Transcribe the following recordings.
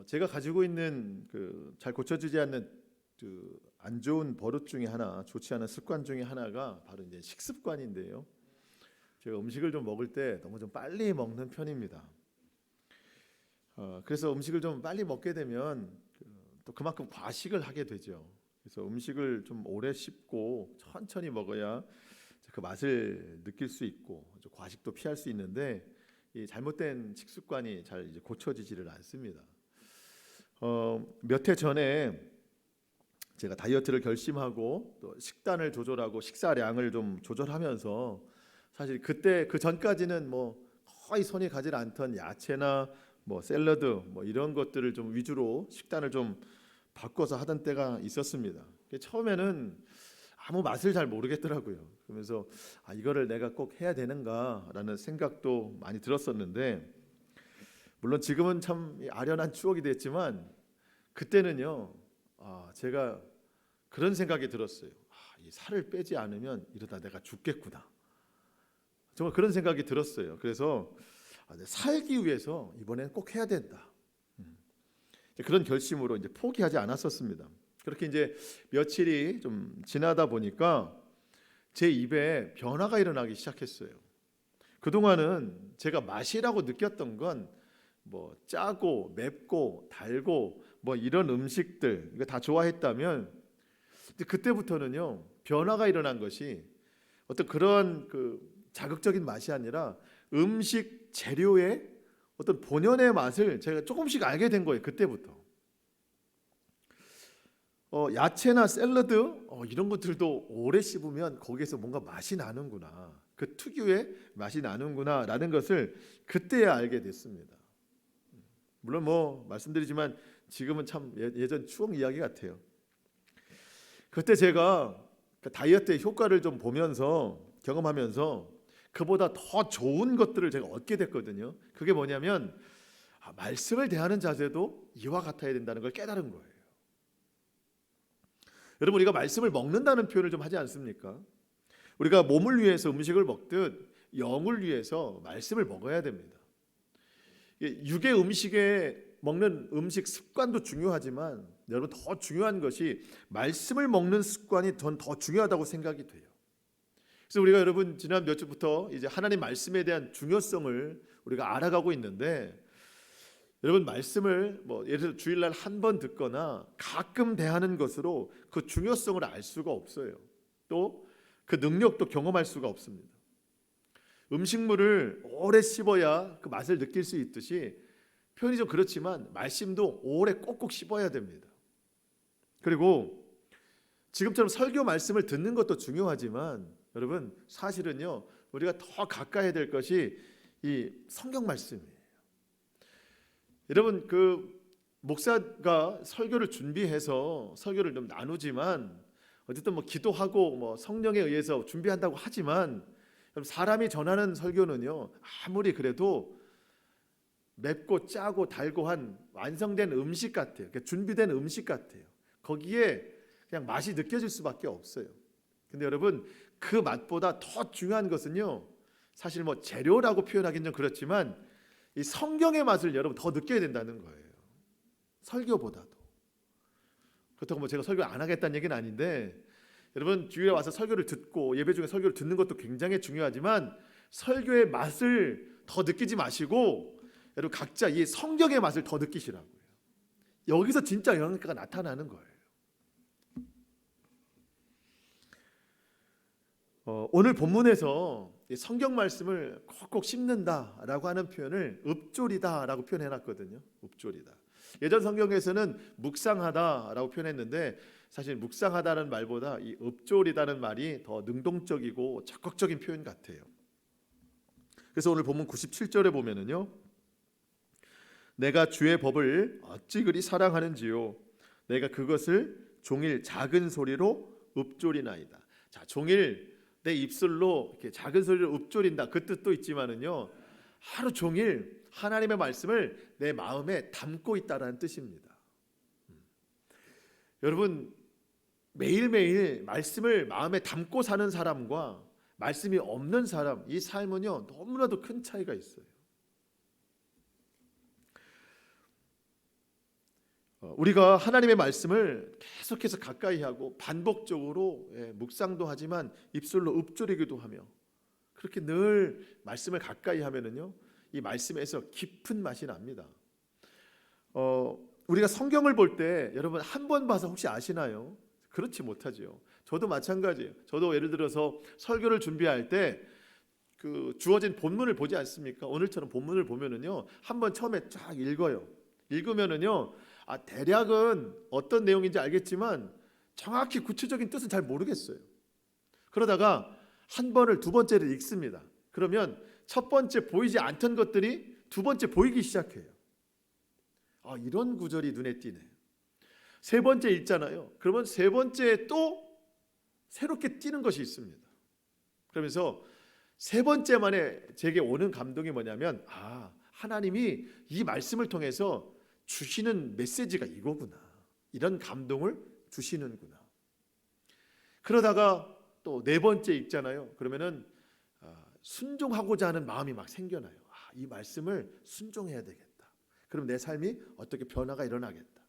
제가 가지고 있는 그 잘 고쳐지지 않는 그 안 좋은 버릇 중에 하나, 좋지 않은 습관 중에 하나가 바로 이제 식습관인데요. 제가 음식을 좀 먹을 때 너무 좀 빨리 먹는 편입니다. 그래서 음식을 좀 빨리 먹게 되면 또 그만큼 과식을 하게 되죠. 그래서 음식을 좀 오래 씹고 천천히 먹어야 그 맛을 느낄 수 있고 과식도 피할 수 있는데 이 잘못된 식습관이 잘 이제 고쳐지지를 않습니다. 몇 해 전에 제가 다이어트를 결심하고 또 식단을 조절하고 식사량을 좀 조절하면서 사실 그때 그 전까지는 뭐 거의 손이 가지 않던 야채나 뭐 샐러드 뭐 이런 것들을 좀 위주로 식단을 좀 바꿔서 하던 때가 있었습니다. 처음에는 아무 맛을 잘 모르겠더라고요. 그러면서 이거를 내가 꼭 해야 되는가라는 생각도 많이 들었었는데, 물론 지금은 참 아련한 추억이 됐지만 그때는요, 제가 그런 생각이 들었어요. 이 살을 빼지 않으면 이러다 내가 죽겠구나. 정말 그런 생각이 들었어요. 그래서 살기 위해서 이번에는 꼭 해야 된다. 그런 결심으로 이제 포기하지 않았었습니다. 그렇게 이제 며칠이 좀 지나다 보니까 제 입에 변화가 일어나기 시작했어요. 그동안은 제가 맛이라고 느꼈던 건 뭐 짜고 맵고 달고 뭐 이런 음식들 이거 다 좋아했다면, 근데 그때부터는요 변화가 일어난 것이 어떤 그런 그 자극적인 맛이 아니라 음식 재료의 어떤 본연의 맛을 제가 조금씩 알게 된 거예요. 그때부터 야채나 샐러드 이런 것들도 오래 씹으면 거기에서 뭔가 맛이 나는구나, 그 특유의 맛이 나는구나 라는 것을 그때야 알게 됐습니다. 물론 뭐 말씀드리지만 지금은 참 예전 추억 이야기 같아요. 그때 제가 다이어트의 효과를 좀 보면서 경험하면서 그보다 더 좋은 것들을 제가 얻게 됐거든요. 그게 뭐냐면 말씀을 대하는 자세도 이와 같아야 된다는 걸 깨달은 거예요. 여러분, 우리가 말씀을 먹는다는 표현을 좀 하지 않습니까? 우리가 몸을 위해서 음식을 먹듯 영을 위해서 말씀을 먹어야 됩니다. 육의 음식에 먹는 음식 습관도 중요하지만 여러분, 더 중요한 것이 말씀을 먹는 습관이 전 더 중요하다고 생각이 돼요. 그래서 우리가 여러분 지난 몇 주부터 이제 하나님 말씀에 대한 중요성을 우리가 알아가고 있는데, 여러분 말씀을 뭐 예를 들어 주일날 한 번 듣거나 가끔 대하는 것으로 그 중요성을 알 수가 없어요. 또 그 능력도 경험할 수가 없습니다. 음식물을 오래 씹어야 그 맛을 느낄 수 있듯이 표현이 좀 그렇지만 말씀도 오래 꼭꼭 씹어야 됩니다. 그리고 지금처럼 설교 말씀을 듣는 것도 중요하지만 여러분 사실은요 우리가 더 가까이 될 것이 이 성경 말씀이에요. 여러분 그 목사가 설교를 준비해서 설교를 좀 나누지만 어쨌든 뭐 기도하고 뭐 성령에 의해서 준비한다고 하지만 사람이 전하는 설교는요 아무리 그래도 맵고 짜고 달고 한 완성된 음식 같아요. 준비된 음식 같아요. 거기에 그냥 맛이 느껴질 수밖에 없어요. 근데 여러분 그 맛보다 더 중요한 것은요 사실 뭐 재료라고 표현하기는 좀 그렇지만 이 성경의 맛을 여러분 더 느껴야 된다는 거예요. 설교보다도. 그렇다고 뭐 제가 설교 안 하겠다는 얘기는 아닌데, 여러분 주일에 와서 설교를 듣고 예배 중에 설교를 듣는 것도 굉장히 중요하지만 설교의 맛을 더 느끼지 마시고 여러분 각자 이 성경의 맛을 더 느끼시라고요. 여기서 진짜 영향력가 나타나는 거예요. 오늘 본문에서 성경 말씀을 꼭꼭 씹는다라고 하는 표현을 읍조리다라고 표현해놨거든요. 읍조리다. 예전 성경에서는 묵상하다라고 표현했는데 사실 묵상하다는 말보다 이 읍조리다는 말이 더 능동적이고 적극적인 표현 같아요. 그래서 오늘 본문 97절에 보면은요, 내가 주의 법을 어찌 그리 사랑하는지요, 내가 그것을 종일 작은 소리로 읍조리나이다. 자, 종일 내 입술로 이렇게 작은 소리로 읊조린다 그 뜻도 있지만은요 하루 종일 하나님의 말씀을 내 마음에 담고 있다라는 뜻입니다. 여러분 매일매일 말씀을 마음에 담고 사는 사람과 말씀이 없는 사람, 이 삶은요 너무나도 큰 차이가 있어요. 우리가 하나님의 말씀을 계속해서 가까이 하고 반복적으로 묵상도 하지만 입술로 읊조리기도 하며 그렇게 늘 말씀을 가까이 하면은요, 이 말씀에서 깊은 맛이 납니다. 우리가 성경을 볼 때 여러분 한 번 봐서 혹시 아시나요? 그렇지 못하죠. 저도 마찬가지예요. 저도 예를 들어서 설교를 준비할 때 그 주어진 본문을 보지 않습니까? 오늘처럼 본문을 보면은요, 한번 처음에 쫙 읽어요. 읽으면은요, 대략은 어떤 내용인지 알겠지만 정확히 구체적인 뜻은 잘 모르겠어요. 그러다가 한 번을 두 번째를 읽습니다. 그러면 첫 번째 보이지 않던 것들이 두 번째 보이기 시작해요. 이런 구절이 눈에 띄네. 세 번째 읽잖아요. 그러면 세 번째 또 새롭게 띄는 것이 있습니다. 그러면서 세 번째만에 제게 오는 감동이 뭐냐면 하나님이 이 말씀을 통해서 주시는 메시지가 이거구나. 이런 감동을 주시는구나. 그러다가 또 네 번째 읽잖아요. 그러면은 순종하고자 하는 마음이 막 생겨나요. 이 말씀을 순종해야 되겠다. 그럼 내 삶이 어떻게 변화가 일어나겠다.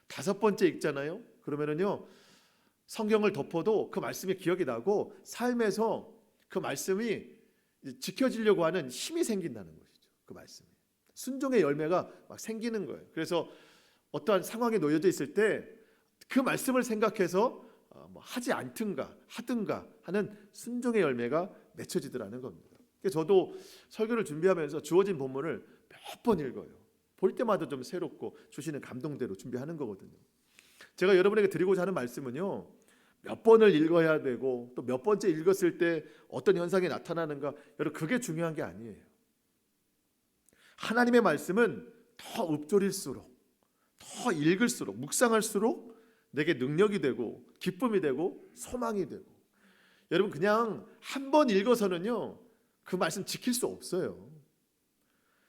다섯 번째 읽잖아요. 그러면은요, 성경을 덮어도 그 말씀이 기억이 나고 삶에서 그 말씀이 지켜지려고 하는 힘이 생긴다는 것이죠. 그 말씀이 순종의 열매가 막 생기는 거예요. 그래서 어떠한 상황에 놓여져 있을 때 그 말씀을 생각해서 하지 않든가 하든가 하는 순종의 열매가 맺혀지더라는 겁니다. 저도 설교를 준비하면서 주어진 본문을 몇 번 읽어요. 볼 때마다 좀 새롭고 주시는 감동대로 준비하는 거거든요. 제가 여러분에게 드리고자 하는 말씀은요, 몇 번을 읽어야 되고 또 몇 번째 읽었을 때 어떤 현상이 나타나는가, 여러분 그게 중요한 게 아니에요. 하나님의 말씀은 더 읊조릴수록, 더 읽을수록, 묵상할수록 내게 능력이 되고 기쁨이 되고 소망이 되고, 여러분 그냥 한 번 읽어서는요 그 말씀 지킬 수 없어요.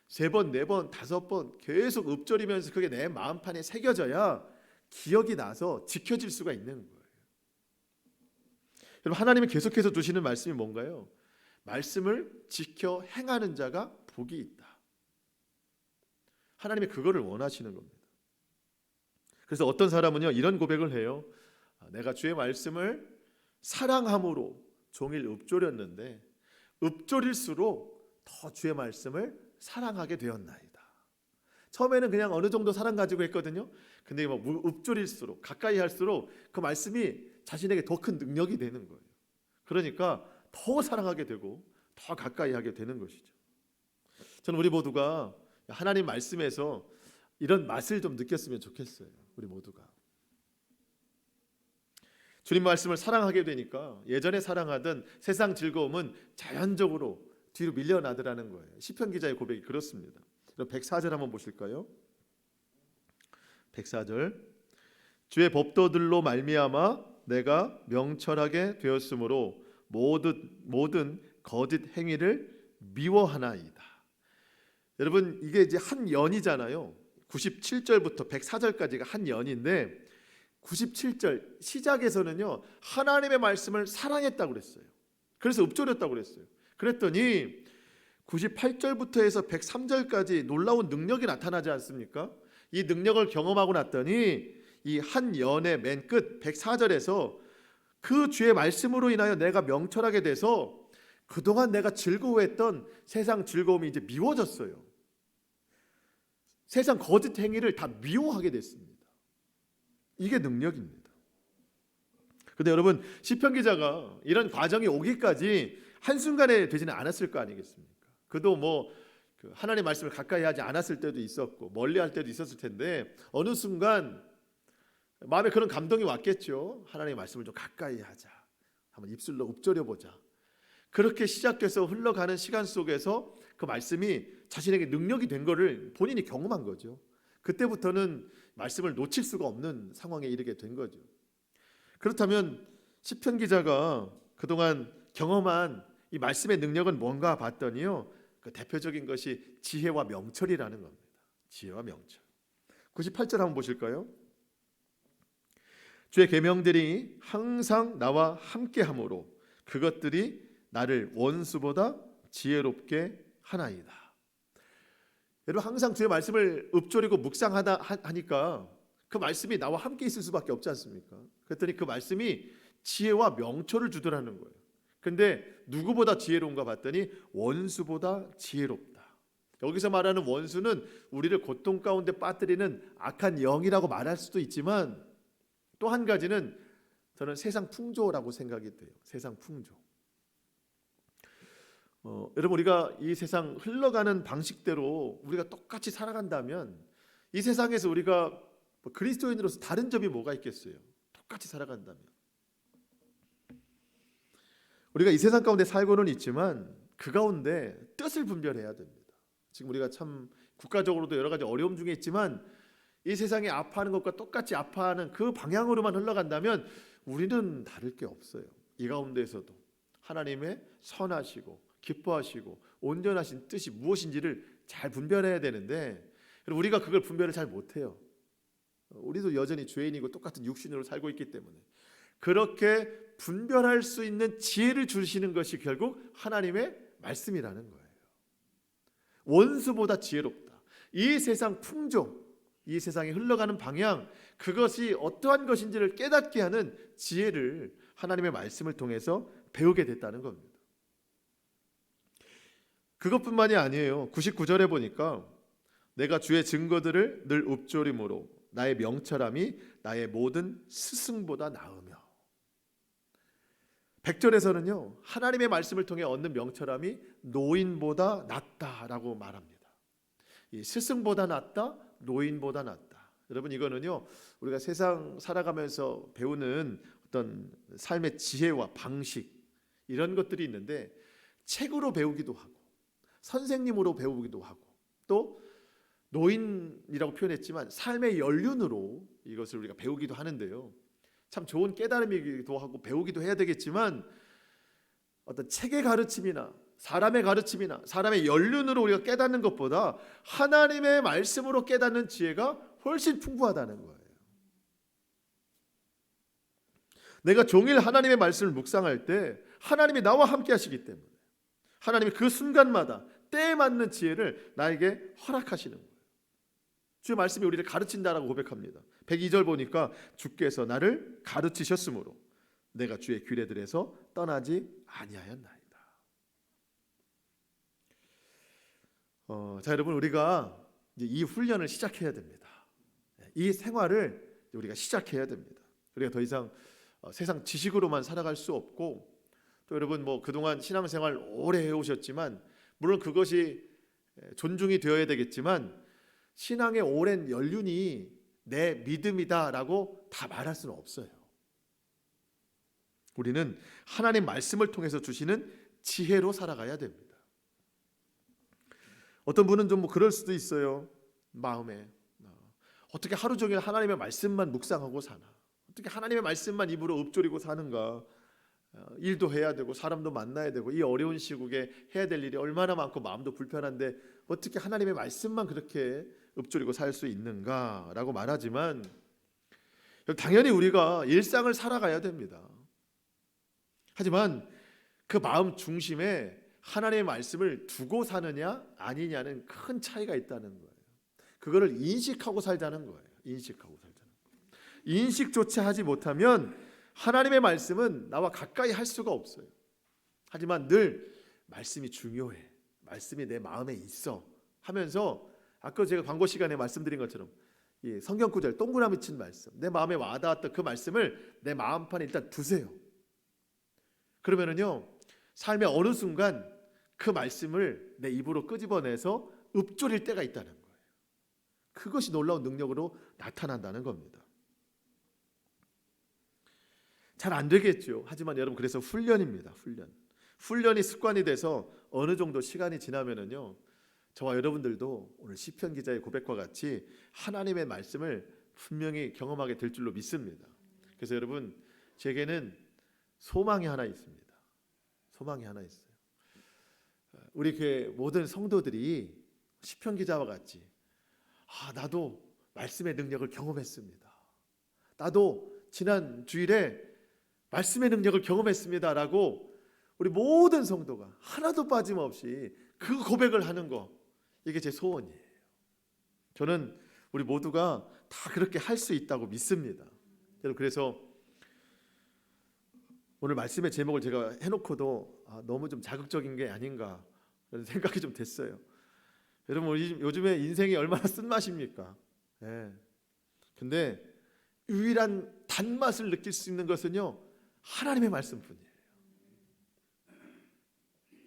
세 번, 네 번, 다섯 번 계속 읊조리면서 그게 내 마음판에 새겨져야 기억이 나서 지켜질 수가 있는 거예요. 여러분 하나님이 계속해서 주시는 말씀이 뭔가요? 말씀을 지켜 행하는 자가 복이 있다. 하나님이 그거를 원하시는 겁니다. 그래서 어떤 사람은요 이런 고백을 해요. 내가 주의 말씀을 사랑함으로 종일 읊조렸는데 읊조릴수록 더 주의 말씀을 사랑하게 되었나이다. 처음에는 그냥 어느 정도 사랑 가지고 했거든요. 근데 읊조릴수록 가까이 할수록 그 말씀이 자신에게 더 큰 능력이 되는 거예요. 그러니까 더 사랑하게 되고 더 가까이 하게 되는 것이죠. 저는 우리 모두가 하나님 말씀에서 이런 맛을 좀 느꼈으면 좋겠어요. 우리 모두가 주님 말씀을 사랑하게 되니까 예전에 사랑하던 세상 즐거움은 자연적으로 뒤로 밀려나더라는 거예요. 시편 기자의 고백이 그렇습니다. 104절 한번 보실까요? 104절. 주의 법도들로 말미암아 내가 명철하게 되었으므로 모든 거짓 행위를 미워하나이다. 여러분 이게 이제 한 연이잖아요. 97절부터 104절까지가 한 연인데 97절 시작에서는요 하나님의 말씀을 사랑했다고 그랬어요. 그래서 읊조렸다고 그랬어요. 그랬더니 98절부터 해서 103절까지 놀라운 능력이 나타나지 않습니까? 이 능력을 경험하고 났더니 이 한 연의 맨 끝 104절에서 그 주의 말씀으로 인하여 내가 명철하게 돼서 그동안 내가 즐거워했던 세상 즐거움이 이제 미워졌어요. 세상 거짓 행위를 다 미워하게 됐습니다. 이게 능력입니다. 그런데 여러분 시편 기자가 이런 과정이 오기까지 한순간에 되지는 않았을 거 아니겠습니까? 그도 하나님의 말씀을 가까이 하지 않았을 때도 있었고 멀리 할 때도 있었을 텐데 어느 순간 마음에 그런 감동이 왔겠죠. 하나님의 말씀을 좀 가까이 하자. 한번 입술로 읊조려 보자. 그렇게 시작돼서 흘러가는 시간 속에서 그 말씀이 자신에게 능력이 된 거를 본인이 경험한 거죠. 그때부터는 말씀을 놓칠 수가 없는 상황에 이르게 된 거죠. 그렇다면 시편 기자가 그동안 경험한 이 말씀의 능력은 뭔가 봤더니요. 그 대표적인 것이 지혜와 명철이라는 겁니다. 지혜와 명철. 98절 한번 보실까요? 주의 계명들이 항상 나와 함께함으로 그것들이 나를 원수보다 지혜롭게 하나이다. 여러분 항상 주의 말씀을 읊조리고 묵상하다 하니까 그 말씀이 나와 함께 있을 수밖에 없지 않습니까? 그랬더니 그 말씀이 지혜와 명철을 주더라는 거예요. 근데 누구보다 지혜로운가 봤더니 원수보다 지혜롭다. 여기서 말하는 원수는 우리를 고통 가운데 빠뜨리는 악한 영이라고 말할 수도 있지만, 또 한 가지는 저는 세상 풍조라고 생각이 돼요. 세상 풍조. 여러분, 우리가 이 세상 흘러가는 방식대로 우리가 똑같이 살아간다면 이 세상에서 우리가 그리스도인으로서 다른 점이 뭐가 있겠어요? 똑같이 살아간다면. 우리가 이 세상 가운데 살고는 있지만 그 가운데 뜻을 분별해야 됩니다. 지금 우리가 참 국가적으로도 여러 가지 어려움 중에 있지만 이 세상에 아파하는 것과 똑같이 아파하는 그 방향으로만 흘러간다면 우리는 다를 게 없어요. 이 가운데에서도 하나님의 선하시고 기뻐하시고 온전하신 뜻이 무엇인지를 잘 분별해야 되는데, 우리가 그걸 분별을 잘 못해요. 우리도 여전히 죄인이고 똑같은 육신으로 살고 있기 때문에. 그렇게 분별할 수 있는 지혜를 주시는 것이 결국 하나님의 말씀이라는 거예요. 원수보다 지혜롭다. 이 세상 풍조, 이 세상이 흘러가는 방향, 그것이 어떠한 것인지를 깨닫게 하는 지혜를 하나님의 말씀을 통해서 배우게 됐다는 겁니다. 그것뿐만이 아니에요. 99절에 보니까 내가 주의 증거들을 늘 읊조림으로 나의 명철함이 나의 모든 스승보다 나으며. 100절에서는요, 하나님의 말씀을 통해 얻는 명철함이 노인보다 낫다라고 말합니다. 이 스승보다 낫다, 노인보다 낫다. 여러분, 이거는요, 우리가 세상 살아가면서 배우는 어떤 삶의 지혜와 방식, 이런 것들이 있는데 책으로 배우기도 하고 선생님으로 배우기도 하고 또 노인이라고 표현했지만 삶의 연륜으로 이것을 우리가 배우기도 하는데요, 참 좋은 깨달음이기도 하고 배우기도 해야 되겠지만, 어떤 책의 가르침이나 사람의 가르침이나 사람의 연륜으로 우리가 깨닫는 것보다 하나님의 말씀으로 깨닫는 지혜가 훨씬 풍부하다는 거예요. 내가 종일 하나님의 말씀을 묵상할 때 하나님이 나와 함께 하시기 때문에 하나님이 그 순간마다 때에 맞는 지혜를 나에게 허락하시는 거예요. 주의 말씀이 우리를 가르친다라고 고백합니다. 102절 보니까 주께서 나를 가르치셨으므로 내가 주의 규례들에서 떠나지 아니하였나이다. 자, 여러분, 우리가 이제 이 훈련을 시작해야 됩니다. 이 생활을 우리가 시작해야 됩니다. 우리가 더 이상 세상 지식으로만 살아갈 수 없고, 또 여러분 그동안 신앙생활 오래 해오셨지만 물론 그것이 존중이 되어야 되겠지만 신앙의 오랜 연륜이 내 믿음이다라고 다 말할 수는 없어요. 우리는 하나님 말씀을 통해서 주시는 지혜로 살아가야 됩니다. 어떤 분은 좀 그럴 수도 있어요. 마음에 어떻게 하루 종일 하나님의 말씀만 묵상하고 사나, 어떻게 하나님의 말씀만 입으로 읊조리고 사는가, 일도 해야 되고 사람도 만나야 되고 이 어려운 시국에 해야 될 일이 얼마나 많고 마음도 불편한데 어떻게 하나님의 말씀만 그렇게 읊조리고 살 수 있는가라고 말하지만, 당연히 우리가 일상을 살아가야 됩니다. 하지만 그 마음 중심에 하나님의 말씀을 두고 사느냐 아니냐는 큰 차이가 있다는 거예요. 그거를 인식하고 살자는 거예요. 인식하고 살자는 거예요. 인식조차 하지 못하면 하나님의 말씀은 나와 가까이 할 수가 없어요. 하지만 늘 말씀이 중요해, 말씀이 내 마음에 있어 하면서, 아까 제가 광고 시간에 말씀드린 것처럼 이 성경 구절 동그라미 친 말씀, 내 마음에 와닿았던 그 말씀을 내 마음판에 일단 두세요. 그러면은요, 삶의 어느 순간 그 말씀을 내 입으로 끄집어내서 읊조릴 때가 있다는 거예요. 그것이 놀라운 능력으로 나타난다는 겁니다. 잘 안 되겠죠. 하지만 여러분, 그래서 훈련입니다. 훈련이 습관이 돼서 어느 정도 시간이 지나면은요, 저와 여러분들도 오늘 시편 기자의 고백과 같이 하나님의 말씀을 분명히 경험하게 될 줄로 믿습니다. 그래서 여러분, 제게는 소망이 하나 있습니다. 소망이 하나 있어요. 우리 교회 모든 성도들이 시편 기자와 같이 나도 말씀의 능력을 경험했습니다, 나도 지난 주일에 말씀의 능력을 경험했습니다라고 우리 모든 성도가 하나도 빠짐없이 그 고백을 하는 거, 이게 제 소원이에요. 저는 우리 모두가 다 그렇게 할 수 있다고 믿습니다. 여러분, 그래서 오늘 말씀의 제목을 제가 해놓고도 너무 좀 자극적인 게 아닌가 그런 생각이 좀 됐어요. 여러분, 우리 요즘에 인생이 얼마나 쓴맛입니까? 예. 근데 유일한 단맛을 느낄 수 있는 것은요, 하나님의 말씀뿐이에요.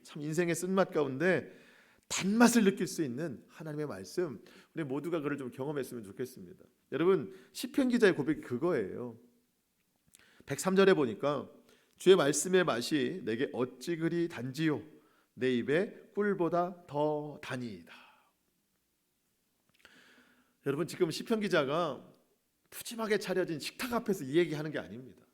참 인생의 쓴맛 가운데 단맛을 느낄 수 있는 하나님의 말씀, 우리 모두가 그를 좀 경험했으면 좋겠습니다. 여러분, 시편 기자의 고백이 그거예요. 103절에 보니까 주의 말씀의 맛이 내게 어찌 그리 단지요 내 입에 꿀보다 더 다니이다. 여러분, 지금 시편 기자가 푸짐하게 차려진 식탁 앞에서 이 얘기하는 게 아닙니다.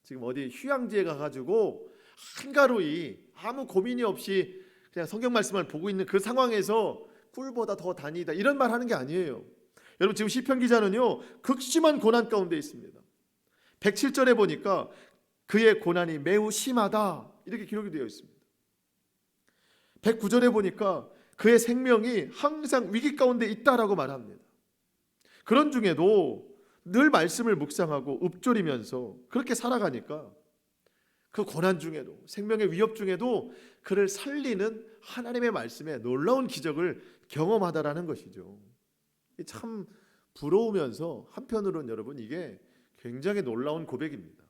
지금 어디 휴양지에 가가지고 한가로이 아무 고민이 없이 그냥 성경 말씀을 보고 있는 그 상황에서 꿀보다 더 다니이다 이런 말 하는 게 아니에요. 여러분, 지금 시편 기자는요, 극심한 고난 가운데 있습니다. 107절에 보니까 그의 고난이 매우 심하다 이렇게 기록이 되어 있습니다. 109절에 보니까 그의 생명이 항상 위기 가운데 있다라고 말합니다. 그런 중에도 늘 말씀을 묵상하고 읊조리면서 그렇게 살아가니까 그 고난 중에도, 생명의 위협 중에도 그를 살리는 하나님의 말씀에 놀라운 기적을 경험하다라는 것이죠. 참 부러우면서 한편으로는 여러분, 이게 굉장히 놀라운 고백입니다.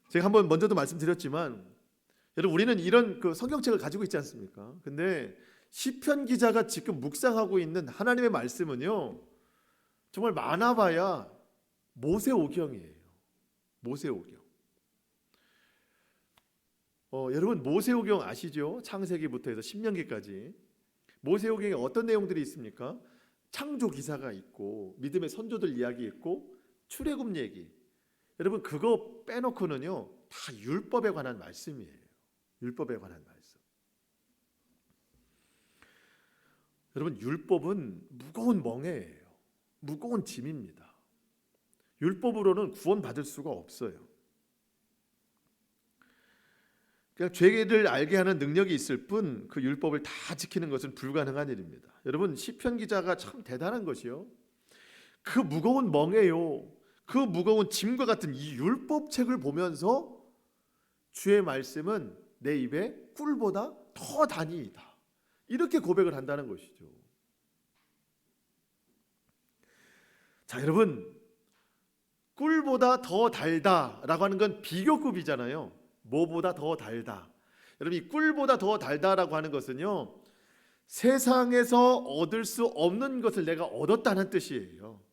제가 한번 먼저도 말씀드렸지만, 여러분, 우리는 이런 그 성경책을 가지고 있지 않습니까? 근데 시편 기자가 지금 묵상하고 있는 하나님의 말씀은요, 정말 많아봐야 모세오경이에요. 모세오경. 여러분, 모세오경 아시죠? 창세기부터 해서 신명기까지. 모세오경에 어떤 내용들이 있습니까? 창조 기사가 있고, 믿음의 선조들 이야기 있고, 출애굽 얘기. 여러분, 그거 빼놓고는요, 다 율법에 관한 말씀이에요. 율법에 관한 말씀. 여러분, 율법은 무거운 멍에예요. 무거운 짐입니다. 율법으로는 구원받을 수가 없어요. 그냥 죄를 알게 하는 능력이 있을 뿐 그 율법을 다 지키는 것은 불가능한 일입니다. 여러분, 시편 기자가 참 대단한 것이요, 그 무거운 멍에요, 그 무거운 짐과 같은 이 율법책을 보면서 주의 말씀은 내 입에 꿀보다 더 다니이다 이렇게 고백을 한다는 것이죠. 자, 여러분, 꿀보다 더 달다라고 하는 건 비교급이잖아요. 뭐보다 더 달다. 여러분, 이 꿀보다 더 달다라고 하는 것은요, 세상에서 얻을 수 없는 것을 내가 얻었다는 뜻이에요.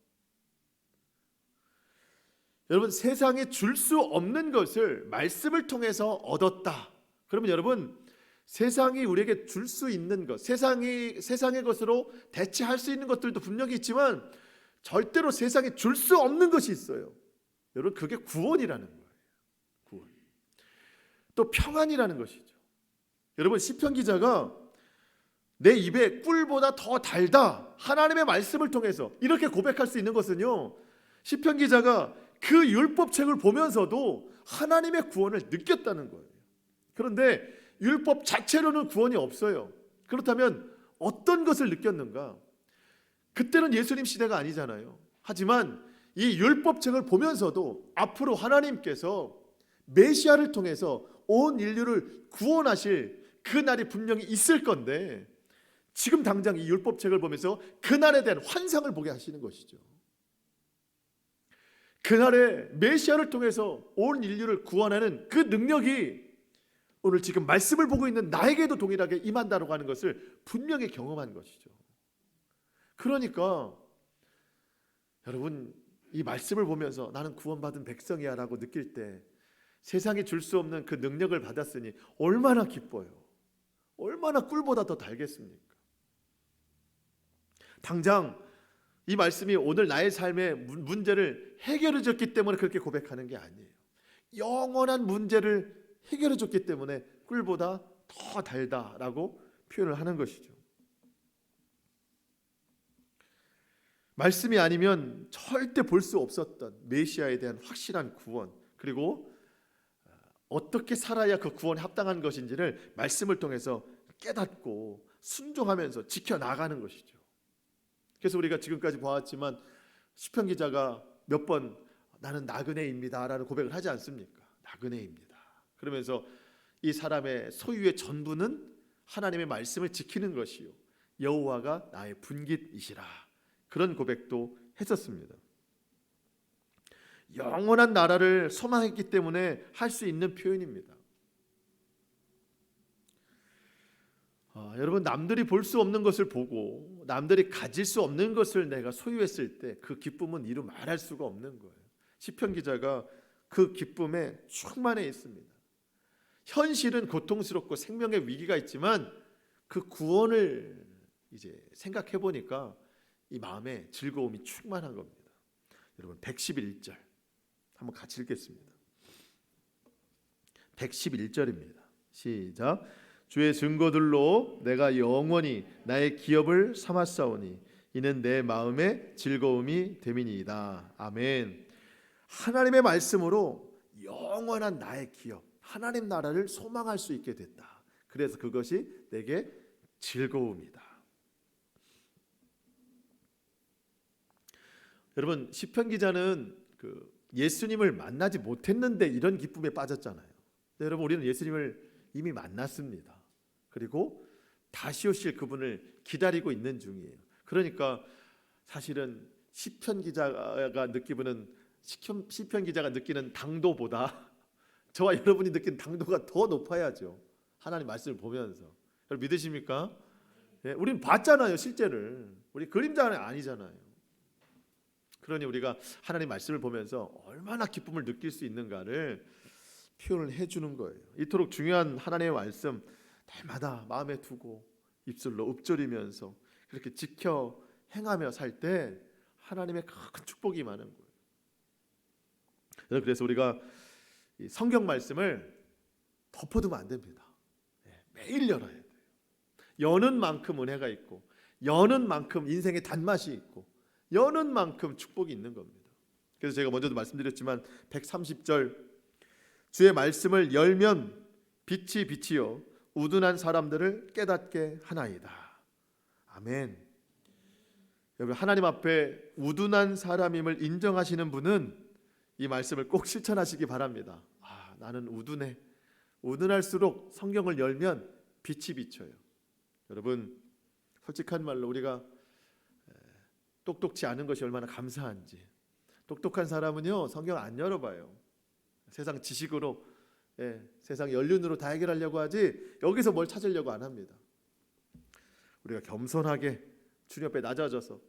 여러분, 세상에 줄 수 없는 것을 말씀을 통해서 얻었다. 그러면 여러분, 세상이 우리에게 줄 수 있는 것, 세상의 것으로 대체할 수 있는 것들도 분명히 있지만 절대로 세상에 줄 수 없는 것이 있어요. 여러분, 그게 구원이라는 거예요. 구원. 또 평안이라는 것이죠. 여러분, 시편 기자가 내 입에 꿀보다 더 달다, 하나님의 말씀을 통해서 이렇게 고백할 수 있는 것은요, 시편 기자가 그 율법책을 보면서도 하나님의 구원을 느꼈다는 거예요. 그런데 율법 자체로는 구원이 없어요. 그렇다면 어떤 것을 느꼈는가? 그때는 예수님 시대가 아니잖아요. 하지만 이 율법책을 보면서도 앞으로 하나님께서 메시아를 통해서 온 인류를 구원하실 그 날이 분명히 있을 건데, 지금 당장 이 율법책을 보면서 그날에 대한 환상을 보게 하시는 것이죠. 그날에 메시아를 통해서 온 인류를 구원하는 그 능력이 오늘 지금 말씀을 보고 있는 나에게도 동일하게 임한다고 하는 것을 분명히 경험한 것이죠. 그러니까 여러분, 이 말씀을 보면서 나는 구원받은 백성이야 라고 느낄 때 세상이 줄 수 없는 그 능력을 받았으니 얼마나 기뻐요. 얼마나 꿀보다 더 달겠습니까? 당장 이 말씀이 오늘 나의 삶의 문제를 해결해 줬기 때문에 그렇게 고백하는 게 아니에요. 영원한 문제를 해결해 줬기 때문에 꿀보다 더 달다라고 표현을 하는 것이죠. 말씀이 아니면 절대 볼 수 없었던 메시아에 대한 확실한 구원, 그리고 어떻게 살아야 그 구원에 합당한 것인지를 말씀을 통해서 깨닫고 순종하면서 지켜나가는 것이죠. 그래서 우리가 지금까지 봐왔지만 시편 기자가 몇 번 나는 나그네입니다 라는 고백을 하지 않습니까? 나그네입니다. 그러면서 이 사람의 소유의 전부는 하나님의 말씀을 지키는 것이요 여호와가 나의 분깃이시라, 그런 고백도 했었습니다. 영원한 나라를 소망했기 때문에 할 수 있는 표현입니다. 여러분, 남들이 볼 수 없는 것을 보고 남들이 가질 수 없는 것을 내가 소유했을 때 그 기쁨은 이루 말할 수가 없는 거예요. 시편 기자가 그 기쁨에 충만해 있습니다. 현실은 고통스럽고 생명의 위기가 있지만 그 구원을 이제 생각해 보니까 이 마음에 즐거움이 충만한 겁니다. 여러분, 111절 한번 같이 읽겠습니다. 111절입니다. 시작. 주의 증거들로 내가 영원히 나의 기업을 삼았사오니 이는 내 마음의 즐거움이 됨이니이다. 아멘. 하나님의 말씀으로 영원한 나의 기업, 하나님 나라를 소망할 수 있게 됐다. 그래서 그것이 내게 즐거움이다. 여러분, 시편 기자는 예수님을 만나지 못했는데 이런 기쁨에 빠졌잖아요. 여러분, 우리는 예수님을 이미 만났습니다. 그리고 다시 오실 그분을 기다리고 있는 중이에요. 그러니까 사실은 시편 기자가 느끼는 당도보다 저와 여러분이 느끼는 당도가 더 높아야죠. 하나님 말씀을 보면서. 여러분, 믿으십니까? 예, 우리는 봤잖아요, 실제를. 우리 그림자는 아니잖아요. 그러니 우리가 하나님 말씀을 보면서 얼마나 기쁨을 느낄 수 있는가를 표현을 해주는 거예요. 이토록 중요한 하나님의 말씀 날마다 마음에 두고 입술로 읊조리면서 그렇게 지켜 행하며 살 때 하나님의 큰 축복이 많은 거예요. 그래서 우리가 이 성경 말씀을 덮어두면 안 됩니다. 매일 열어야 돼요. 여는 만큼 은혜가 있고, 여는 만큼 인생의 단맛이 있고, 여는 만큼 축복이 있는 겁니다. 그래서 제가 먼저도 말씀드렸지만 130절, 주의 말씀을 열면 빛이 빛이요 우둔한 사람들을 깨닫게 하나이다. 아멘. 여러분, 하나님 앞에 우둔한 사람임을 인정하시는 분은 이 말씀을 꼭 실천하시기 바랍니다. 나는 우둔해. 우둔할수록 성경을 열면 빛이 비쳐요. 여러분, 솔직한 말로 우리가 똑똑치 않은 것이 얼마나 감사한지. 똑똑한 사람은요, 성경 안 열어봐요. 세상 지식으로, 세상 연륜으로 다 해결하려고 하지 여기서 뭘 찾으려고 안 합니다. 우리가 겸손하게 주님 앞에 낮아져서,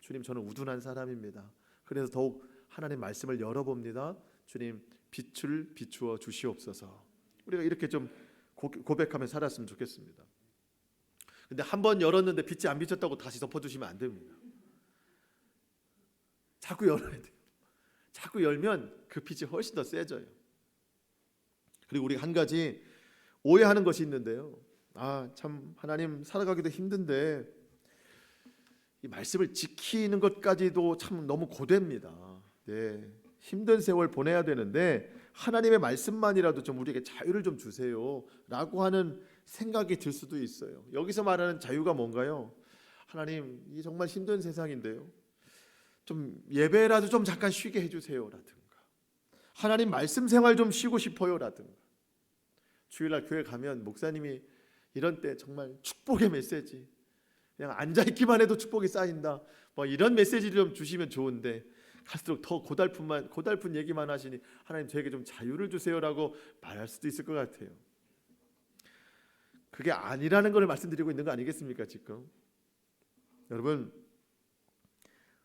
주님, 저는 우둔한 사람입니다. 그래서 더욱 하나님 말씀을 열어봅니다. 주님, 빛을 비추어 주시옵소서. 우리가 이렇게 좀 고백하며 살았으면 좋겠습니다. 근데 한 번 열었는데 빛이 안 비쳤다고 다시 덮어주시면 안 됩니다. 자꾸 열어야 돼요. 자꾸 열면 그 빛이 훨씬 더 세져요. 그리고 우리가 한 가지 오해하는 것이 있는데요. 참 하나님 살아가기도 힘든데 이 말씀을 지키는 것까지도 참 너무 고됩니다. 힘든 세월 보내야 되는데 하나님의 말씀만이라도 좀 우리에게 자유를 좀 주세요 라고 하는 생각이 들 수도 있어요. 여기서 말하는 자유가 뭔가요? 하나님, 이 정말 힘든 세상인데요, 좀 예배라도 좀 잠깐 쉬게 해주세요 라든가, 하나님 말씀 생활 좀 쉬고 싶어요 라든가. 주일날 교회 가면 목사님이 이런 때 정말 축복의 메시지, 그냥 앉아있기만 해도 축복이 쌓인다, 이런 메시지를 좀 주시면 좋은데 갈수록 더 고달픈 얘기만 하시니 하나님, 저에게 좀 자유를 주세요라고 말할 수도 있을 것 같아요. 그게 아니라는 걸 말씀드리고 있는 거 아니겠습니까 지금? 여러분,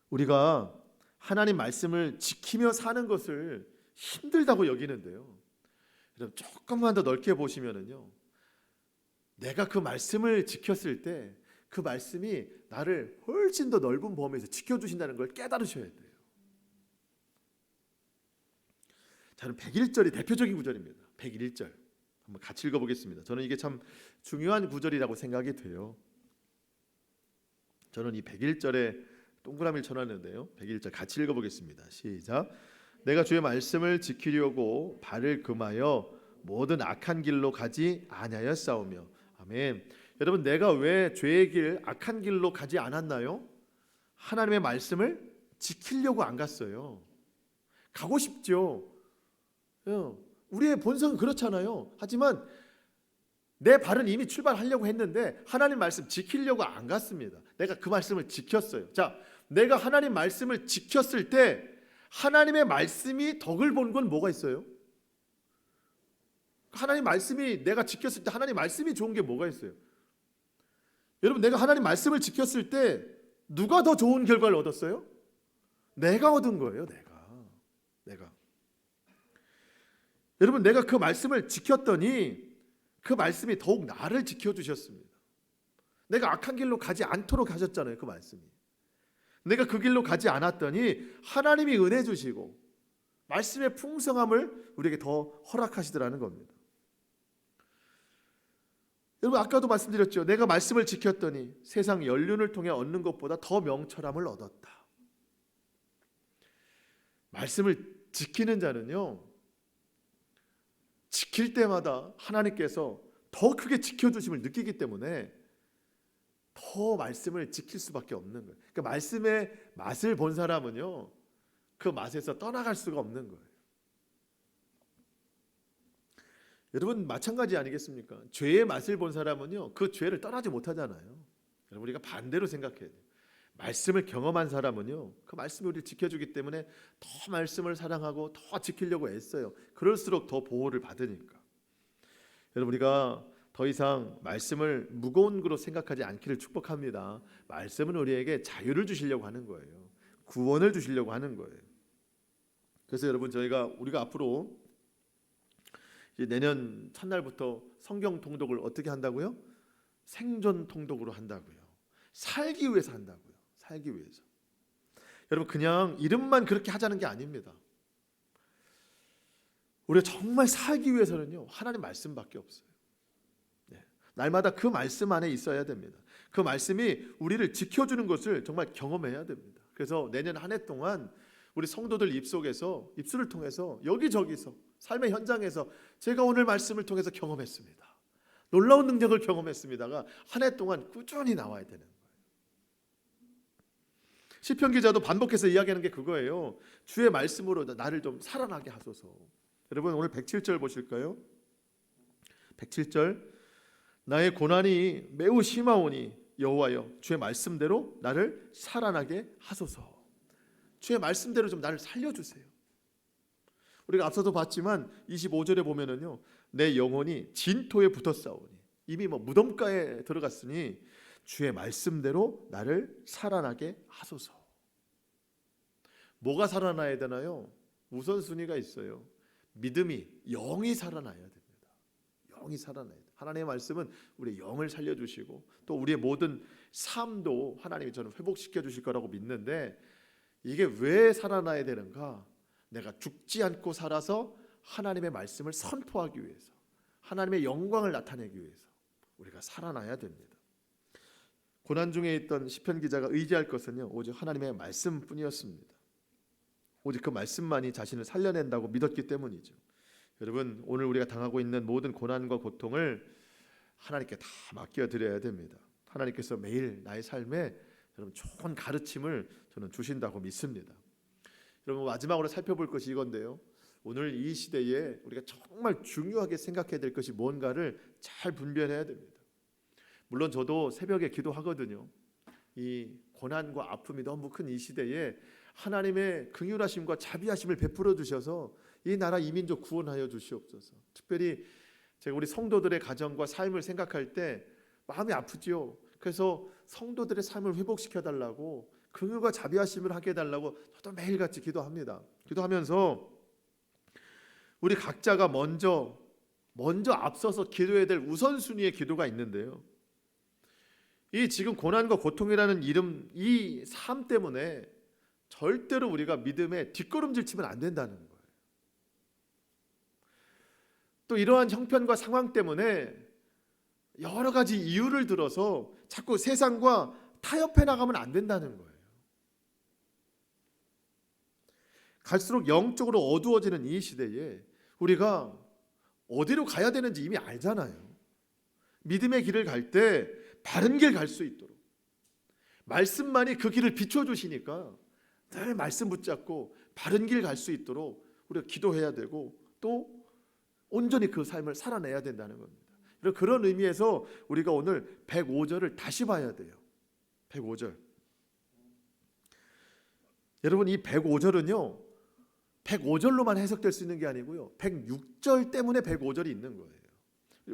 우리가 하나님 말씀을 지키며 사는 것을 힘들다고 여기는데요, 여러분, 조금만 더 넓게 보시면은요, 내가 그 말씀을 지켰을 때 그 말씀이 나를 훨씬 더 넓은 범위에서 지켜주신다는 걸 깨달으셔야 돼요. 저는 101절이 대표적인 구절입니다. 101절 한번 같이 읽어보겠습니다. 저는 이게 참 중요한 구절이라고 생각이 돼요. 저는 이 101절에 동그라미를 쳐놨는데요, 101절 같이 읽어보겠습니다. 시작. 내가 주의 말씀을 지키려고 발을 금하여 모든 악한 길로 가지 아니하였사오며. 아멘. 여러분, 내가 왜 죄의 길, 악한 길로 가지 않았나요? 하나님의 말씀을 지키려고 안 갔어요. 가고 싶죠. 우리의 본성은 그렇잖아요. 하지만 내 발은 이미 출발하려고 했는데 하나님 말씀 지키려고 안 갔습니다. 내가 그 말씀을 지켰어요. 자, 내가 하나님 말씀을 지켰을 때 하나님의 말씀이 덕을 본 건 뭐가 있어요? 하나님 말씀이 내가 지켰을 때 하나님 말씀이 좋은 게 뭐가 있어요? 여러분, 내가 하나님 말씀을 지켰을 때 누가 더 좋은 결과를 얻었어요? 내가 얻은 거예요. 내가. 여러분, 내가 그 말씀을 지켰더니 그 말씀이 더욱 나를 지켜주셨습니다. 내가 악한 길로 가지 않도록 하셨잖아요. 그 말씀이. 내가 그 길로 가지 않았더니 하나님이 은혜 주시고 말씀의 풍성함을 우리에게 더 허락하시더라는 겁니다. 여러분, 아까도 말씀드렸죠. 내가 말씀을 지켰더니 세상 연륜을 통해 얻는 것보다 더 명철함을 얻었다. 말씀을 지키는 자는요, 지킬 때마다 하나님께서 더 크게 지켜주심을 느끼기 때문에 더 말씀을 지킬 수밖에 없는 거예요. 그러니까 말씀의 맛을 본 사람은요, 그 맛에서 떠나갈 수가 없는 거예요. 여러분, 마찬가지 아니겠습니까? 죄의 맛을 본 사람은요, 그 죄를 떠나지 못하잖아요. 여러분, 우리가 반대로 생각해야 돼요. 말씀을 경험한 사람은요, 그 말씀이 우리를 지켜주기 때문에 더 말씀을 사랑하고 더 지키려고 애써요. 그럴수록 더 보호를 받으니까. 여러분, 우리가 더 이상 말씀을 무거운 거로 생각하지 않기를 축복합니다. 말씀은 우리에게 자유를 주시려고 하는 거예요. 구원을 주시려고 하는 거예요. 그래서 여러분, 우리가 앞으로 이제 내년 첫날부터 성경 통독을 어떻게 한다고요? 생존 통독으로 한다고요. 살기 위해서 한다고요. 살기 위해서. 여러분, 그냥 이름만 그렇게 하자는 게 아닙니다. 우리가 정말 살기 위해서는요, 하나님 말씀밖에 없어요. 날마다 그 말씀 안에 있어야 됩니다. 그 말씀이 우리를 지켜주는 것을 정말 경험해야 됩니다. 그래서 내년 한 해 동안 우리 성도들 입술을 통해서 여기저기서 삶의 현장에서 제가 오늘 말씀을 통해서 경험했습니다. 놀라운 능력을 경험했습니다가 한 해 동안 꾸준히 나와야 되는 거예요. 시편 기자도 반복해서 이야기하는 게 그거예요. 주의 말씀으로 나를 좀 살아나게 하소서. 여러분, 오늘 107절 보실까요? 107절. 나의 고난이 매우 심하오니 여호와여 주의 말씀대로 나를 살아나게 하소서. 주의 말씀대로 좀 나를 살려주세요. 우리가 앞서도 봤지만 25절에 보면은요, 내 영혼이 진토에 붙었사오니, 이미 무덤가에 들어갔으니 주의 말씀대로 나를 살아나게 하소서. 뭐가 살아나야 되나요? 우선순위가 있어요. 믿음이, 영이 살아나야 됩니다. 영이 살아나야 돼요. 하나님의 말씀은 우리의 영을 살려주시고 또 우리의 모든 삶도 하나님이 저는 회복시켜 주실 거라고 믿는데, 이게 왜 살아나야 되는가? 내가 죽지 않고 살아서 하나님의 말씀을 선포하기 위해서, 하나님의 영광을 나타내기 위해서 우리가 살아나야 됩니다. 고난 중에 있던 시편 기자가 의지할 것은요, 오직 하나님의 말씀뿐이었습니다. 오직 그 말씀만이 자신을 살려낸다고 믿었기 때문이죠. 여러분, 오늘 우리가 당하고 있는 모든 고난과 고통을 하나님께 다 맡겨드려야 됩니다. 하나님께서 매일 나의 삶에 여러분 좋은 가르침을 저는 주신다고 믿습니다. 여러분, 마지막으로 살펴볼 것이 이건데요, 오늘 이 시대에 우리가 정말 중요하게 생각해야 될 것이 뭔가를 잘 분별해야 됩니다. 물론 저도 새벽에 기도하거든요. 이 고난과 아픔이 너무 큰 이 시대에 하나님의 긍휼하심과 자비하심을 베풀어 주셔서 이 나라 이 민족 구원하여 주시옵소서. 특별히 제가 우리 성도들의 가정과 삶을 생각할 때 마음이 아프지요. 그래서 성도들의 삶을 회복시켜 달라고, 긍휼과 자비하심을 하게 해달라고 저도 매일같이 기도합니다. 기도하면서 우리 각자가 먼저 앞서서 기도해야 될 우선순위의 기도가 있는데요, 이 지금 고난과 고통이라는 이 삶 때문에 절대로 우리가 믿음에 뒷걸음질 치면 안 된다는 거예요. 또 이러한 형편과 상황 때문에 여러 가지 이유를 들어서 자꾸 세상과 타협해 나가면 안 된다는 거예요. 갈수록 영적으로 어두워지는 이 시대에 우리가 어디로 가야 되는지 이미 알잖아요. 믿음의 길을 갈 때 바른 길 갈 수 있도록, 말씀만이 그 길을 비춰주시니까 늘 말씀 붙잡고 바른 길 갈 수 있도록 우리가 기도해야 되고 또 온전히 그 삶을 살아내야 된다는 겁니다. 그런 의미에서 우리가 오늘 105절을 다시 봐야 돼요. 105절. 여러분, 이 105절은요 105절로만 해석될 수 있는 게 아니고요 106절 때문에 105절이 있는 거예요.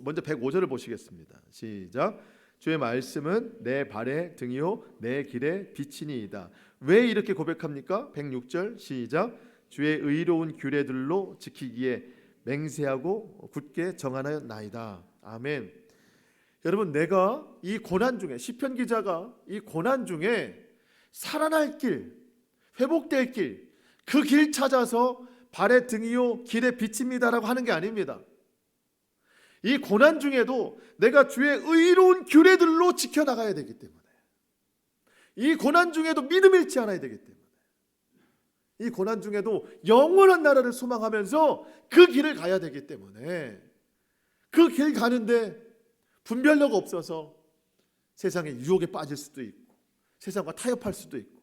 먼저 105절을 보시겠습니다. 시작. 주의 말씀은 내 발의 등이요 내 길의 빛이니이다. 왜 이렇게 고백합니까? 106절 시작. 주의 의로운 규례들로 지키기에 맹세하고 굳게 정하나이다. 아멘. 여러분, 내가 이 고난 중에, 시편 기자가 이 고난 중에 살아날 길, 회복될 길, 그 길 찾아서 발의 등이요 길의 빛입니다라고 하는 게 아닙니다. 이 고난 중에도 내가 주의 의로운 규례들로 지켜나가야 되기 때문에, 이 고난 중에도 믿음 잃지 않아야 되기 때문에, 이 고난 중에도 영원한 나라를 소망하면서 그 길을 가야 되기 때문에, 그 길 가는데 분별력 없어서 세상의 유혹에 빠질 수도 있고 세상과 타협할 수도 있고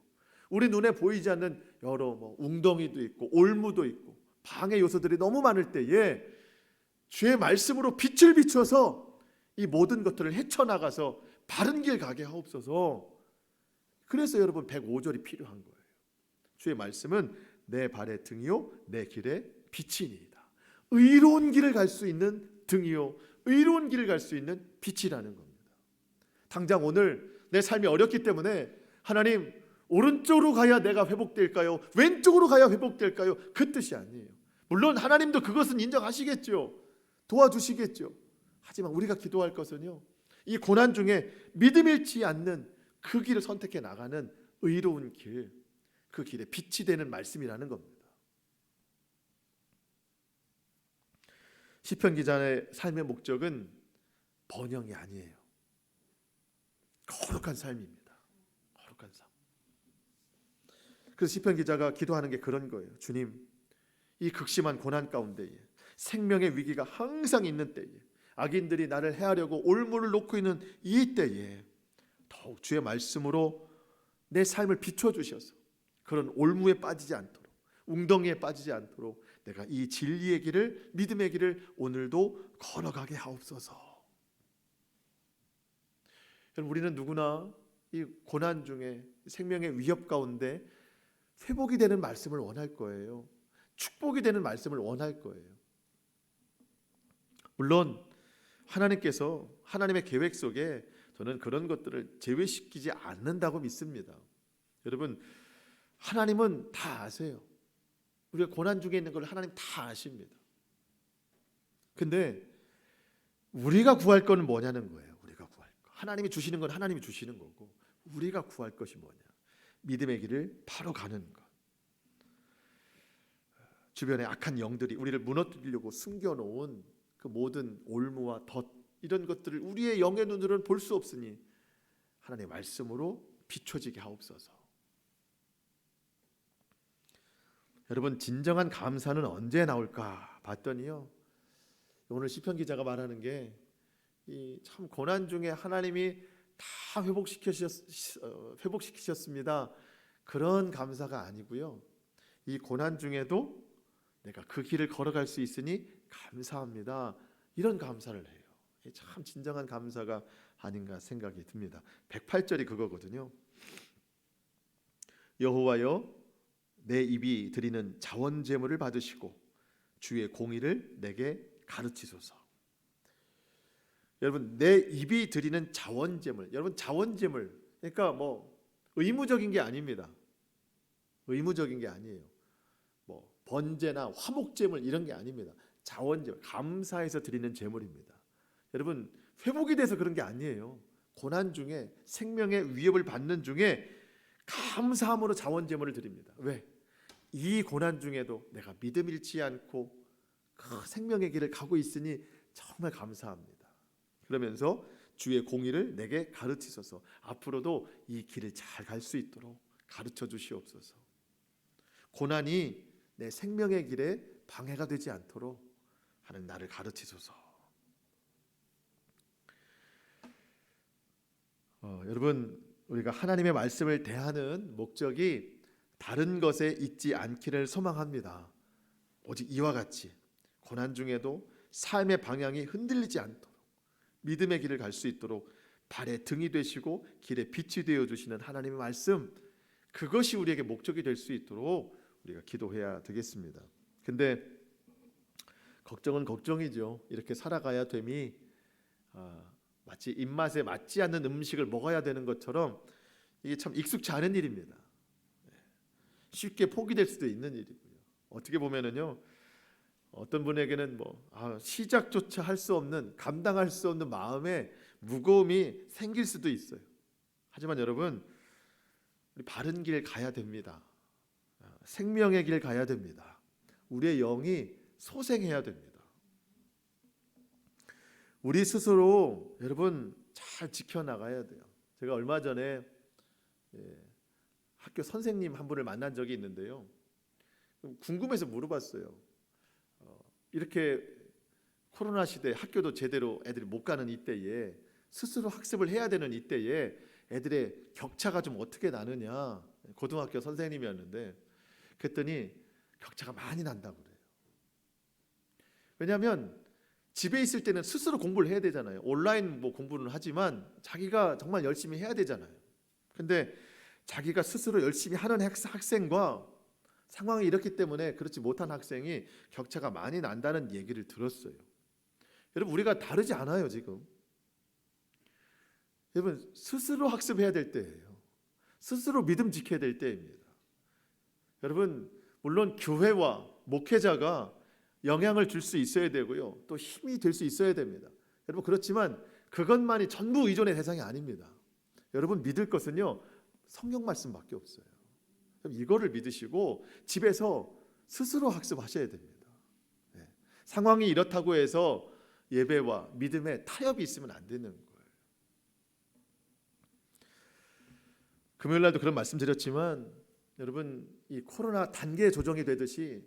우리 눈에 보이지 않는 여러 웅덩이도 있고 올무도 있고 방해 요소들이 너무 많을 때에 주의 말씀으로 빛을 비춰서 이 모든 것들을 헤쳐나가서 바른 길 가게 하옵소서. 그래서 여러분 105절이 필요한 거예요. 주의 말씀은 내 발의 등이요 내 길의 빛이니이다. 의로운 길을 갈 수 있는 등이요 의로운 길을 갈 수 있는 빛이라는 겁니다. 당장 오늘 내 삶이 어렵기 때문에 하나님 오른쪽으로 가야 내가 회복될까요? 왼쪽으로 가야 회복될까요? 그 뜻이 아니에요. 물론 하나님도 그것은 인정하시겠죠. 도와주시겠죠. 하지만 우리가 기도할 것은요 이 고난 중에 믿음 잃지 않는 그 길을 선택해 나가는 의로운 길, 그 길에 빛이 되는 말씀이라는 겁니다. 시편 기자의 삶의 목적은 번영이 아니에요. 거룩한 삶입니다. 거룩한 삶. 그래서 시편 기자가 기도하는 게 그런 거예요. 주님, 이 극심한 고난 가운데에 생명의 위기가 항상 있는 때에 악인들이 나를 해하려고 올무를 놓고 있는 이 때에 더욱 주의 말씀으로 내 삶을 비춰주셔서 그런 올무에 빠지지 않도록, 웅덩이에 빠지지 않도록 내가 이 진리의 길을, 믿음의 길을 오늘도 걸어가게 하옵소서. 여러분, 우리는 누구나 이 고난 중에 생명의 위협 가운데 회복이 되는 말씀을 원할 거예요. 축복이 되는 말씀을 원할 거예요. 물론 하나님께서 하나님의 계획 속에 저는 그런 것들을 제외시키지 않는다고 믿습니다. 여러분, 하나님은 다 아세요. 우리가 고난 중에 있는 걸 하나님 다 아십니다. 근데 우리가 구할 건 뭐냐는 거예요. 우리가 구할 거. 하나님이 주시는 건 하나님이 주시는 거고 우리가 구할 것이 뭐냐. 믿음의 길을 바로 가는 것. 주변에 악한 영들이 우리를 무너뜨리려고 숨겨놓은 그 모든 올무와 덫 이런 것들을 우리의 영의 눈으로는 볼 수 없으니 하나님의 말씀으로 비춰지게 하옵소서. 여러분, 진정한 감사는 언제 나올까 봤더니요 오늘 시편 기자가 말하는 게 이 참 고난 중에 하나님이 다 회복시키셨습니다. 그런 감사가 아니고요 이 고난 중에도 내가 그 길을 걸어갈 수 있으니 감사합니다. 이런 감사를 해요. 참 진정한 감사가 아닌가 생각이 듭니다. 108절이 그거거든요. 여호와여, 내 입이 드리는 자원 제물을 받으시고 주의 공의를 내게 가르치소서. 여러분, 내 입이 드리는 자원 제물. 여러분, 자원 제물 그러니까 의무적인 게 아닙니다. 의무적인 게 아니에요. 번제나 화목 제물 이런 게 아닙니다. 자원 제물, 감사해서 드리는 제물입니다. 여러분, 회복이 돼서 그런 게 아니에요. 고난 중에 생명의 위협을 받는 중에 감사함으로 자원 제물을 드립니다. 왜? 이 고난 중에도 내가 믿음 잃지 않고 그 생명의 길을 가고 있으니 정말 감사합니다. 그러면서 주의 공의를 내게 가르치소서. 앞으로도 이 길을 잘 갈 수 있도록 가르쳐 주시옵소서. 고난이 내 생명의 길에 방해가 되지 않도록 하는 나를 가르치소서. 여러분, 우리가 하나님의 말씀을 대하는 목적이 다른 것에 있지 않기를 소망합니다. 오직 이와 같이 고난 중에도 삶의 방향이 흔들리지 않도록 믿음의 길을 갈 수 있도록 발의 등이 되시고 길의 빛이 되어 주시는 하나님의 말씀, 그것이 우리에게 목적이 될 수 있도록 우리가 기도해야 되겠습니다. 근데 걱정은 걱정이죠. 이렇게 살아가야 됨이 마치 입맛에 맞지 않는 음식을 먹어야 되는 것처럼 이게 참 익숙치 않은 일입니다. 쉽게 포기될 수도 있는 일이고요. 어떻게 보면은요, 어떤 분에게는 시작조차 할 수 없는, 감당할 수 없는 마음의 무거움이 생길 수도 있어요. 하지만 여러분, 우리 바른 길 가야 됩니다. 생명의 길 가야 됩니다. 우리의 영이 소생해야 됩니다. 우리 스스로 여러분 잘 지켜나가야 돼요. 제가 얼마 전에 학교 선생님 한 분을 만난 적이 있는데요, 궁금해서 물어봤어요. 이렇게 코로나 시대 학교도 제대로 애들이 못 가는 이때에, 스스로 학습을 해야 되는 이때에 애들의 격차가 좀 어떻게 나느냐, 고등학교 선생님이었는데, 그랬더니 격차가 많이 난다고 그래요. 왜냐하면 집에 있을 때는 스스로 공부를 해야 되잖아요. 온라인 공부는 하지만 자기가 정말 열심히 해야 되잖아요. 근데 자기가 스스로 열심히 하는 학생과 상황이 이렇기 때문에 그렇지 못한 학생이 격차가 많이 난다는 얘기를 들었어요. 여러분, 우리가 다르지 않아요. 지금 여러분, 스스로 학습해야 될 때예요. 스스로 믿음 지켜야 될 때입니다. 여러분, 물론 교회와 목회자가 영향을 줄 수 있어야 되고요, 또 힘이 될 수 있어야 됩니다. 여러분, 그렇지만 그것만이 전부 의존의 대상이 아닙니다. 여러분, 믿을 것은요, 성경 말씀밖에 없어요. 이거를 믿으시고 집에서 스스로 학습하셔야 됩니다. 상황이 이렇다고 해서 예배와 믿음에 타협이 있으면 안 되는 거예요. 금요일 날도 그런 말씀 드렸지만, 여러분, 이 코로나 단계 조정이 되듯이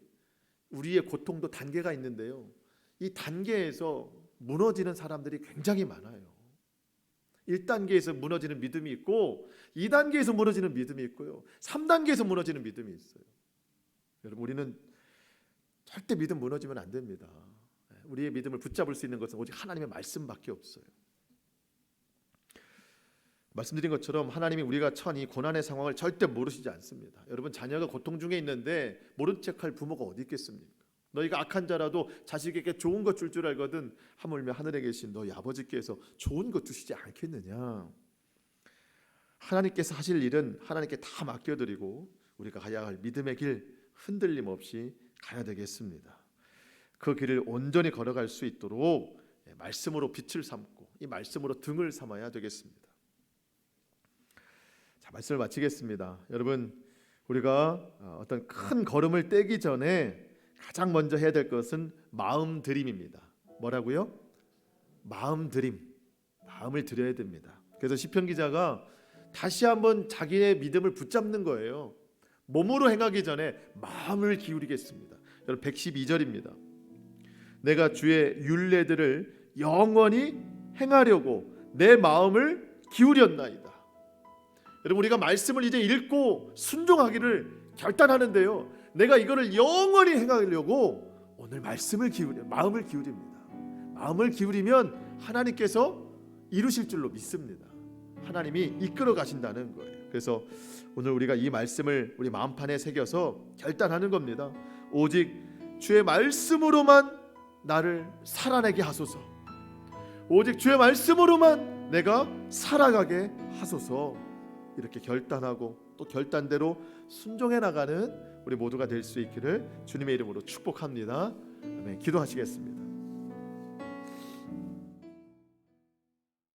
우리의 고통도 단계가 있는데요, 이 단계에서 무너지는 사람들이 굉장히 많아요. 1단계에서 무너지는 믿음이 있고, 2단계에서 무너지는 믿음이 있고요, 3단계에서 무너지는 믿음이 있어요. 여러분, 우리는 절대 믿음 무너지면 안 됩니다. 우리의 믿음을 붙잡을 수 있는 것은 오직 하나님의 말씀밖에 없어요. 말씀드린 것처럼 하나님이 우리가 처한 이 고난의 상황을 절대 모르시지 않습니다. 여러분, 자녀가 고통 중에 있는데 모른 척할 부모가 어디 있겠습니까? 너희가 악한 자라도 자식에게 좋은 것 줄 알거든 하물며 하늘에 계신 너희 아버지께서 좋은 것 주시지 않겠느냐. 하나님께서 하실 일은 하나님께 다 맡겨드리고 우리가 가야 할 믿음의 길 흔들림 없이 가야 되겠습니다. 그 길을 온전히 걸어갈 수 있도록 말씀으로 빛을 삼고 이 말씀으로 등을 삼아야 되겠습니다. 자, 말씀을 마치겠습니다. 여러분, 우리가 어떤 큰 걸음을 떼기 전에 가장 먼저 해야 될 것은 마음들임입니다. 뭐라고요? 마음들임. 마음을 들여야 됩니다. 그래서 시편 기자가 다시 한번 자기의 믿음을 붙잡는 거예요. 몸으로 행하기 전에 마음을 기울이겠습니다. 여러분, 112절입니다. 내가 주의 율례들을 영원히 행하려고 내 마음을 기울였나이다. 여러분, 우리가 말씀을 이제 읽고 순종하기를 결단하는데요, 내가 이거를 영원히 행하려고 오늘 마음을 기울입니다. 마음을 기울이면 하나님께서 이루실 줄로 믿습니다. 하나님이 이끌어 가신다는 거예요. 그래서 오늘 우리가 이 말씀을 우리 마음판에 새겨서 결단하는 겁니다. 오직 주의 말씀으로만 나를 살아내게 하소서. 오직 주의 말씀으로만 내가 살아가게 하소서. 이렇게 결단하고 또 결단대로 순종해 나가는 우리 모두가 될 수 있기를 주님의 이름으로 축복합니다. 아멘. 기도하시겠습니다.